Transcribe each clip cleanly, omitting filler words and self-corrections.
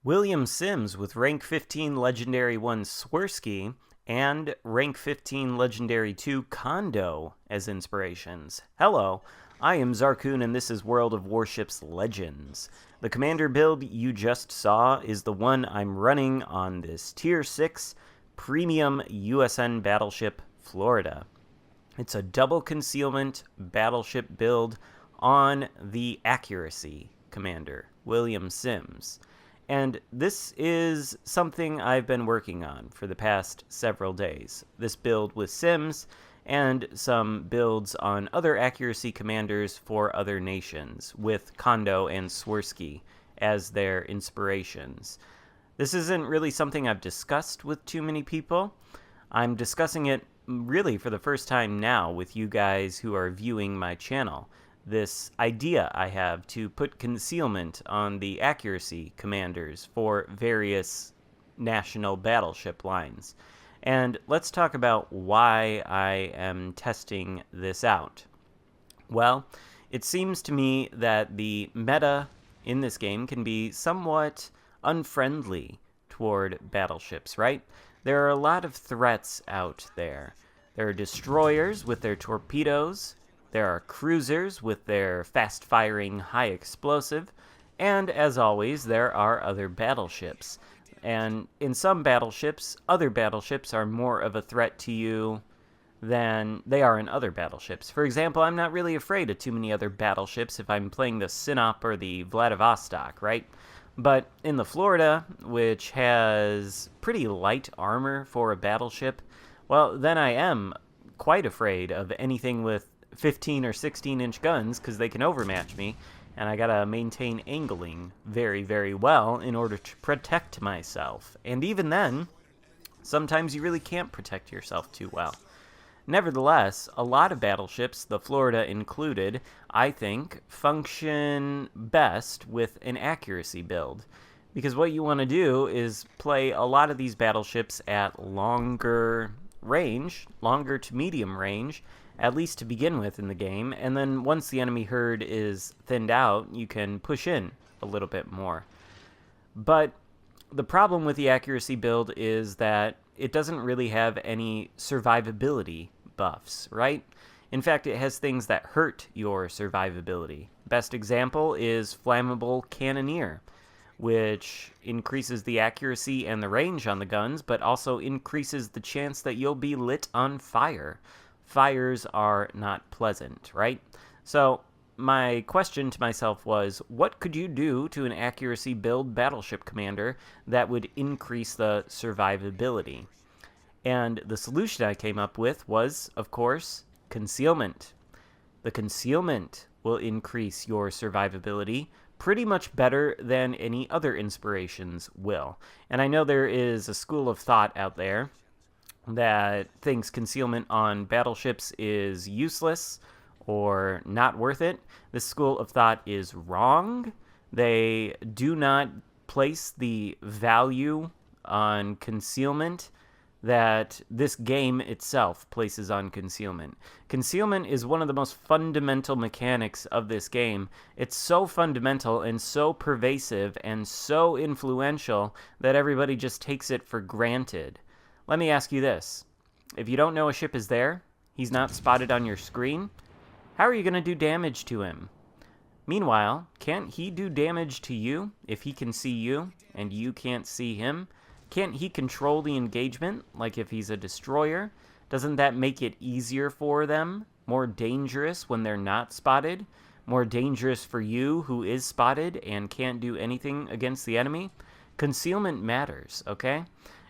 William Sims with rank 15 Legendary 1 Swirsky and rank 15 Legendary 2 Kondo as inspirations. Hello, I am Xarkun and this is World of Warships Legends. The commander build you just saw is the one I'm running on this Tier 6 Premium USN Battleship Florida. It's a double concealment battleship build on the Accuracy commander, William Sims. And this is something I've been working on for the past several days. This build with Sims and some builds on other accuracy commanders for other nations with Kondo and Swirsky as their inspirations. This isn't really something I've discussed with too many people. I'm discussing it really for the first time now with you guys who are viewing my channel. This idea I have to put concealment on the accuracy commanders for various national battleship lines. And let's talk about why I am testing this out. Well, it seems to me that the meta in this game can be somewhat unfriendly toward battleships, right? There are a lot of threats out there. There are destroyers with their torpedoes. There are cruisers with their fast-firing, high-explosive, and, as always, there are other battleships. And in some battleships, other battleships are more of a threat to you than they are in other battleships. For example, I'm not really afraid of too many other battleships if I'm playing the Sinop or the Vladivostok, right? But in the Florida, which has pretty light armor for a battleship, well, then I am quite afraid of anything with 15 or 16-inch guns because they can overmatch me, and I gotta maintain angling very, very well in order to protect myself. And even then, sometimes you really can't protect yourself too well. Nevertheless, a lot of battleships, the Florida included, I think, function best with an accuracy build. Because what you want to do is play a lot of these battleships at longer range, longer to medium range, at least to begin with in the game, and then once the enemy herd is thinned out, you can push in a little bit more. But the problem with the accuracy build is that it doesn't really have any survivability buffs, right? In fact, it has things that hurt your survivability. Best example is Flammable Cannoneer, which increases the accuracy and the range on the guns, but also increases the chance that you'll be lit on fire. Fires are not pleasant, right? So my question to myself was, what could you do to an accuracy build battleship commander that would increase the survivability? And the solution I came up with was, of course, concealment. The concealment will increase your survivability pretty much better than any other inspirations will. And I know there is a school of thought out there that thinks concealment on battleships is useless or not worth it. This school of thought is wrong. They do not place the value on concealment that this game itself places on concealment. Concealment is one of the most fundamental mechanics of this game. It's so fundamental and so pervasive and so influential that everybody just takes it for granted. Let me ask you this. If you don't know a ship is there, he's not spotted on your screen, how are you going to do damage to him? Meanwhile, can't he do damage to you if he can see you and you can't see him? Can't he control the engagement, like if he's a destroyer? Doesn't that make it easier for them? More dangerous when they're not spotted? More dangerous for you who is spotted and can't do anything against the enemy? Concealment matters, okay?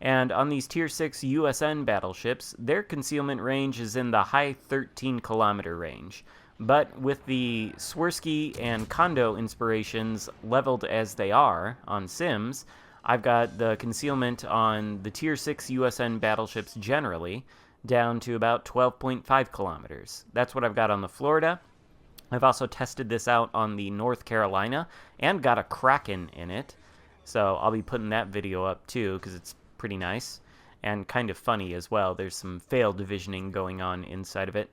And on these Tier 6 USN battleships, their concealment range is in the high 13-kilometer range. But with the Swirsky and Kondo inspirations leveled as they are on Sims, I've got the concealment on the Tier 6 USN battleships generally down to about 12.5 kilometers. That's what I've got on the Florida. I've also tested this out on the North Carolina and got a Kraken in it. So I'll be putting that video up too because it's pretty nice and kind of funny as well. There's some fail divisioning going on inside of it.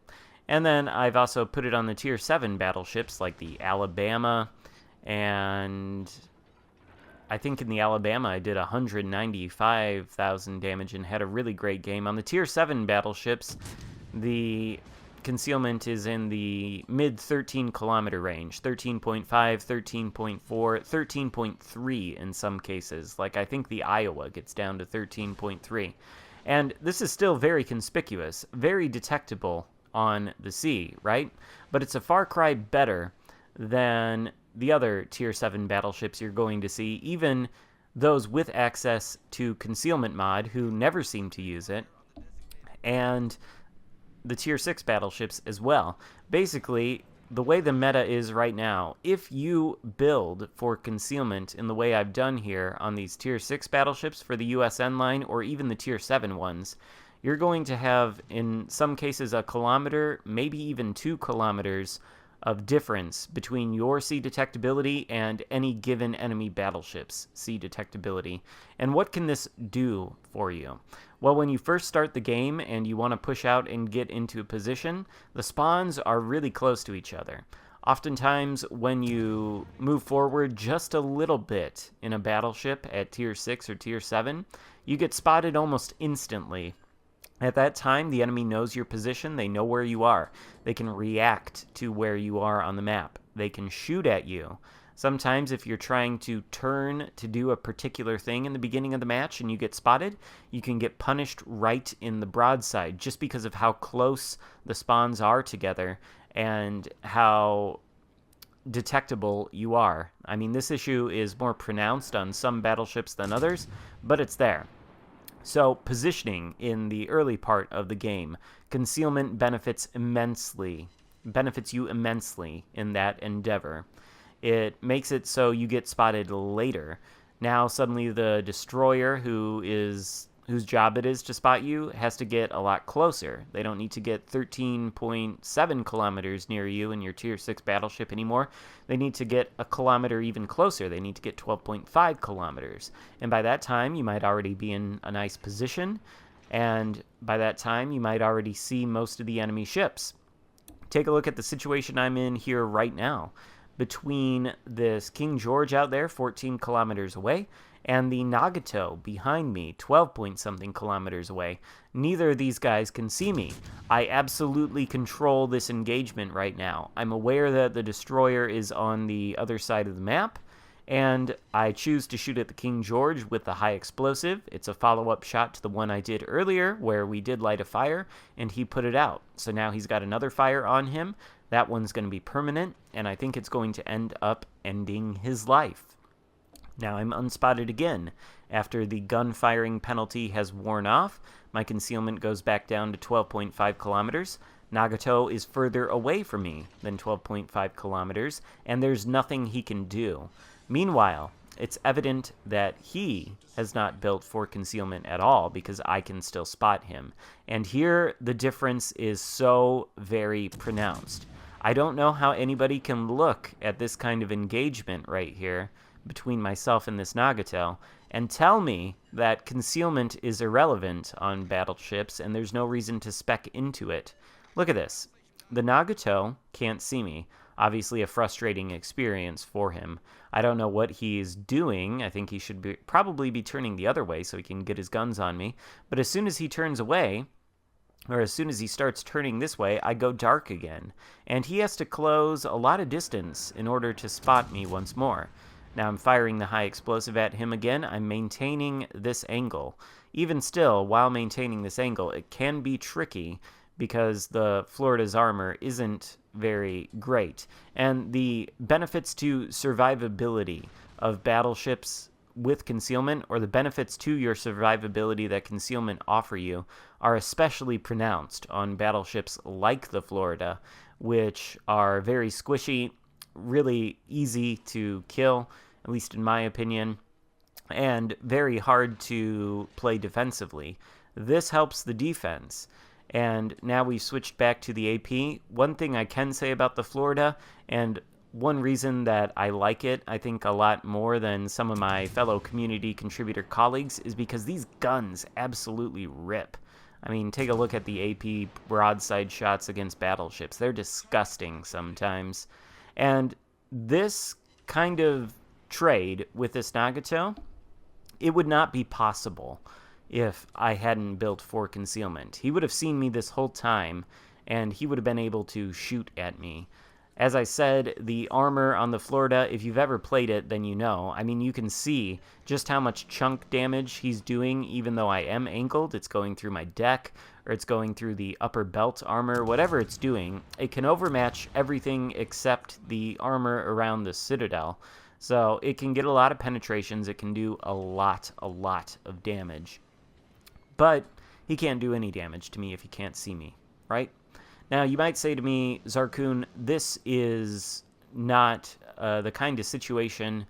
And then I've also put it on the Tier 7 battleships like the Alabama and I think in the Alabama I did 195,000 damage and had a really great game. On the Tier 7 battleships, the concealment is in the mid 13 kilometer range, 13.5, 13.4, 13.3 in some cases. Like I think the Iowa gets down to 13.3. And this is still very conspicuous, very detectable on the sea, right? But it's a far cry better than the other Tier 7 battleships you're going to see, even those with access to Concealment mod who never seem to use it, and the Tier 6 battleships as well. Basically, the way the meta is right now, if you build for Concealment in the way I've done here on these Tier 6 battleships for the USN line, or even the Tier 7 ones, you're going to have, in some cases, a kilometer, maybe even 2 kilometers of difference between your sea detectability and any given enemy battleship's sea detectability. And what can this do for you? Well, when you first start the game and you want to push out and get into a position, the spawns are really close to each other. Oftentimes, when you move forward just a little bit in a battleship at Tier 6 or Tier 7, you get spotted almost instantly. At that time, the enemy knows your position, they know where you are. They can react to where you are on the map. They can shoot at you. Sometimes if you're trying to turn to do a particular thing in the beginning of the match and you get spotted, you can get punished right in the broadside just because of how close the spawns are together and how detectable you are. I mean, this issue is more pronounced on some battleships than others, but it's there. So, positioning in the early part of the game, Concealment benefits you immensely in that endeavor. It makes it so you get spotted later. Now, suddenly the destroyer whose job it is to spot you has to get a lot closer. They don't need to get 13.7 kilometers near you in your Tier 6 battleship anymore. They need to get a kilometer even closer. They need to get 12.5 kilometers. And by that time, you might already be in a nice position. And by that time, you might already see most of the enemy ships. Take a look at the situation I'm in here right now. Between this King George out there, 14 kilometers away, and the Nagato behind me, 12-point-something kilometers away. Neither of these guys can see me. I absolutely control this engagement right now. I'm aware that the destroyer is on the other side of the map, and I choose to shoot at the King George with the high explosive. It's a follow-up shot to the one I did earlier, where we did light a fire, and he put it out. So now he's got another fire on him. That one's going to be permanent, and I think it's going to end up ending his life. Now I'm unspotted again. After the gun firing penalty has worn off, my concealment goes back down to 12.5 kilometers. Nagato is further away from me than 12.5 kilometers, and there's nothing he can do. Meanwhile, it's evident that he has not built for concealment at all because I can still spot him. And here the difference is so very pronounced. I don't know how anybody can look at this kind of engagement right here between myself and this Nagato and tell me that concealment is irrelevant on battleships and there's no reason to spec into it. Look at this. The Nagato can't see me. Obviously a frustrating experience for him. I don't know what he's doing. I think he should probably be turning the other way so he can get his guns on me. But as soon as he turns away, or as soon as he starts turning this way, I go dark again. And he has to close a lot of distance in order to spot me once more. Now I'm firing the high explosive at him again. I'm maintaining this angle. Even still, while maintaining this angle, it can be tricky because the Florida's armor isn't very great. And the benefits to survivability of battleships with concealment, or the benefits to your survivability that concealment offer you, are especially pronounced on battleships like the Florida, which are very squishy, really easy to kill, at least in my opinion, and very hard to play defensively. This helps the defense. And now we've switched back to the AP. One thing I can say about the Florida, and one reason that I like it, I think, a lot more than some of my fellow community contributor colleagues, is because these guns absolutely rip. I mean, take a look at the AP broadside shots against battleships. They're disgusting sometimes. And this kind of trade with this Nagato, it would not be possible if I hadn't built for concealment. He would have seen me this whole time, and he would have been able to shoot at me. As I said, the armor on the Florida, if you've ever played it, then you know. I mean, you can see just how much chunk damage he's doing, even though I am angled. It's going through my deck, or it's going through the upper belt armor, whatever it's doing. It can overmatch everything except the armor around the citadel. So it can get a lot of penetrations. It can do a lot of damage. But he can't do any damage to me if he can't see me, right? Now, you might say to me, Xarkun, this is not the kind of situation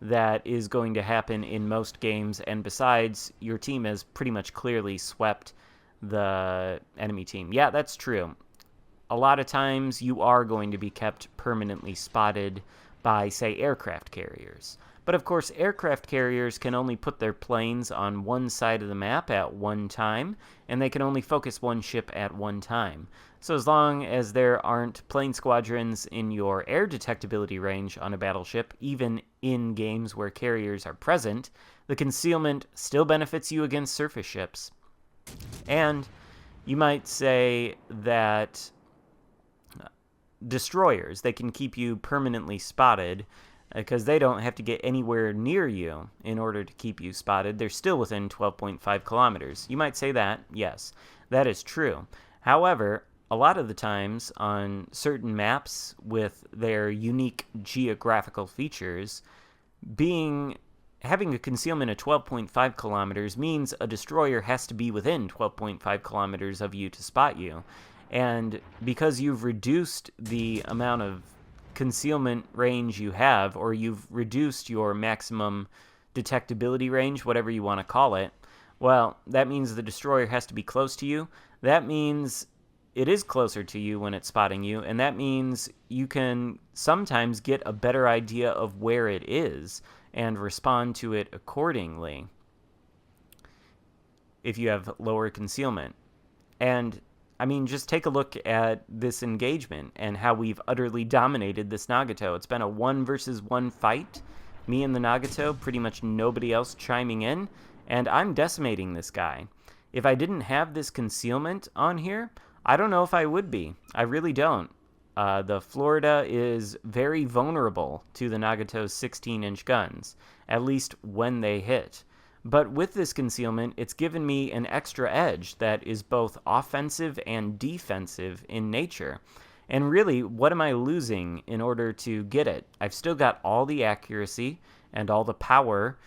that is going to happen in most games, and besides, your team has pretty much clearly swept the enemy team. Yeah, that's true. A lot of times, you are going to be kept permanently spotted by, say, aircraft carriers. But of course, aircraft carriers can only put their planes on one side of the map at one time, and they can only focus one ship at one time. So as long as there aren't plane squadrons in your air detectability range on a battleship, even in games where carriers are present, the concealment still benefits you against surface ships. And you might say that destroyers, they can keep you permanently spotted, because they don't have to get anywhere near you in order to keep you spotted. They're still within 12.5 kilometers. You might say that. Yes, that is true. However, a lot of the times on certain maps with their unique geographical features, having a concealment of 12.5 kilometers means a destroyer has to be within 12.5 kilometers of you to spot you. And because you've reduced the amount of concealment range you have, or you've reduced your maximum detectability range, whatever you want to call it, well, that means the destroyer has to be close to you. That means it is closer to you when it's spotting you, and that means you can sometimes get a better idea of where it is and respond to it accordingly if you have lower concealment. And I mean, just take a look at this engagement and how we've utterly dominated this Nagato. It's been a 1-versus-1 fight. Me and the Nagato, pretty much nobody else chiming in, and I'm decimating this guy. If I didn't have this concealment on here, I don't know if I would be. I really don't. The Florida is very vulnerable to the Nagato's 16-inch guns, at least when they hit. But with this concealment, it's given me an extra edge that is both offensive and defensive in nature. And really, what am I losing in order to get it? I've still got all the accuracy and all the power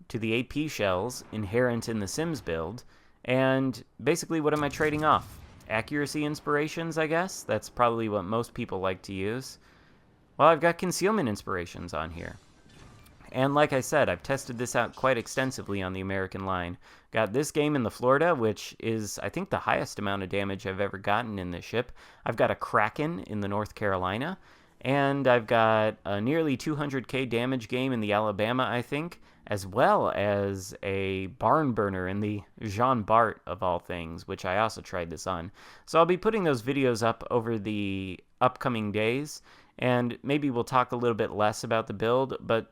to the AP shells inherent in the Sims build. And basically, what am I trading off? Accuracy inspirations, I guess? That's probably what most people like to use. Well, I've got concealment inspirations on here. And like I said, I've tested this out quite extensively on the American line. Got this game in the Florida, which is, I think, the highest amount of damage I've ever gotten in this ship. I've got a Kraken in the North Carolina. And I've got a nearly 200k damage game in the Alabama, I think, as well as a barn burner in the Jean Bart, of all things, which I also tried this on. So I'll be putting those videos up over the upcoming days, and maybe we'll talk a little bit less about the build, but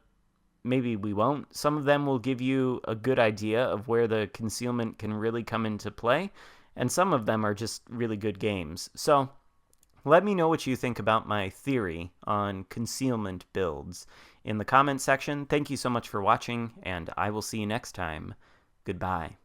maybe we won't. Some of them will give you a good idea of where the concealment can really come into play, and some of them are just really good games. So let me know what you think about my theory on concealment builds in the comment section. Thank you so much for watching, and I will see you next time. Goodbye.